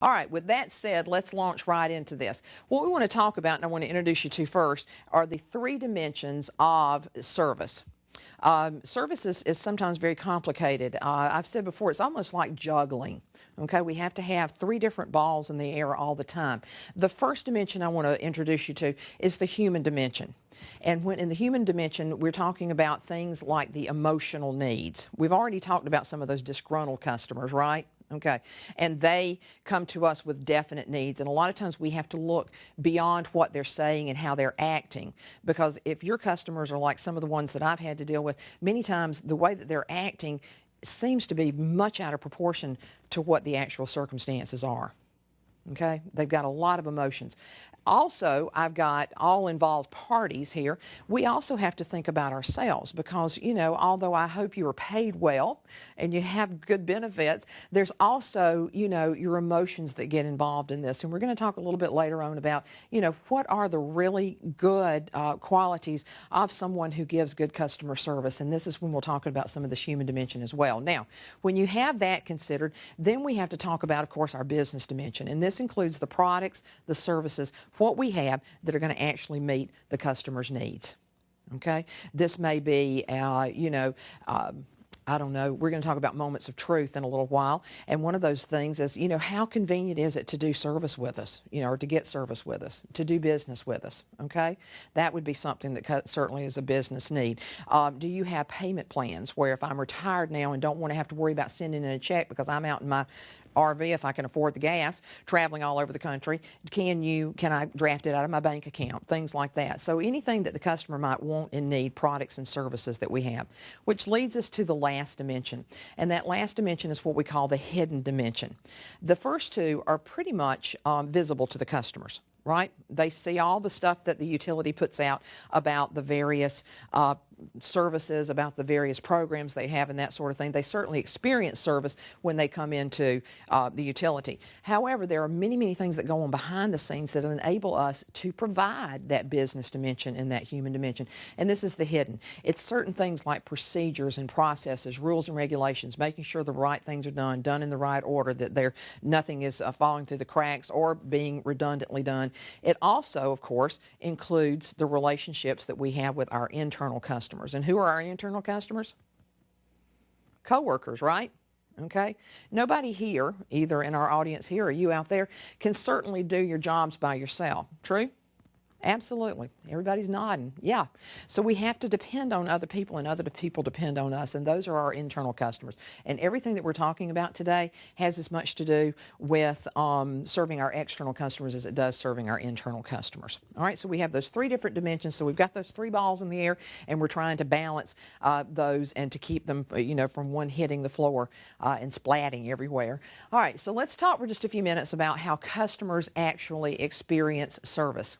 All right, with that said, let's launch right into this. What we want to talk about, and I want to introduce you to first, are the three dimensions of service. Service is sometimes very complicated. I've said before, it's almost like juggling. Okay, we have to have three different balls in the air all the time. The first dimension I want to introduce you to is the human dimension. And when in the human dimension, we're talking about things like the emotional needs. We've already talked about some of those disgruntled customers, right? Okay, and they come to us with definite needs, and a lot of times we have to look beyond what they're saying and how they're acting, because if your customers are like some of the ones that I've had to deal with, many times the way that they're acting seems to be much out of proportion to what the actual circumstances are. Okay, they've got a lot of emotions. Also, I've got all involved parties here. We also have to think about ourselves because, you know, although I hope you are paid well and you have good benefits, there's also, you know, your emotions that get involved in this. And we're going to talk a little bit later on about, you know, what are the really good qualities of someone who gives good customer service. And this is when we'll talk about some of this human dimension as well. Now, when you have that considered, then we have to talk about, of course, our business dimension. And this includes the products, the services, what we have that are going to actually meet the customer's needs. Okay? This may be, I don't know, we're going to talk about moments of truth in a little while. And one of those things is, you know, how convenient is it to do service with us, you know, or to get service with us, to do business with us, okay? That would be something that certainly is a business need. Do you have payment plans where if I'm retired now and don't want to have to worry about sending in a check because I'm out in my RV, if I can afford the gas, traveling all over the country, can I draft it out of my bank account, things like that. So anything that the customer might want and need, products and services that we have, which leads us to the last dimension. And that last dimension is what we call the hidden dimension. The first two are pretty much visible to the customers, right? They see all the stuff that the utility puts out about the various services, about the various programs they have and that sort of thing. They certainly experience service when they come into the utility. However, there are many, many things that go on behind the scenes that enable us to provide that business dimension and that human dimension. And this is the hidden. It's certain things like procedures and processes, rules and regulations, making sure the right things are done in the right order, that nothing is falling through the cracks or being redundantly done. It also, of course, includes the relationships that we have with our internal customers. And who are our internal customers? Coworkers, right? Okay? Nobody here, either in our audience here or you out there, can certainly do your jobs by yourself. True? Absolutely. Everybody's nodding. Yeah. So we have to depend on other people, and other people depend on us, and those are our internal customers. And everything that we're talking about today has as much to do with serving our external customers as it does serving our internal customers. All right, so we have those three different dimensions. So we've got those three balls in the air, and we're trying to balance those and to keep them, you know, from one hitting the floor and splatting everywhere. All right, so let's talk for just a few minutes about how customers actually experience service.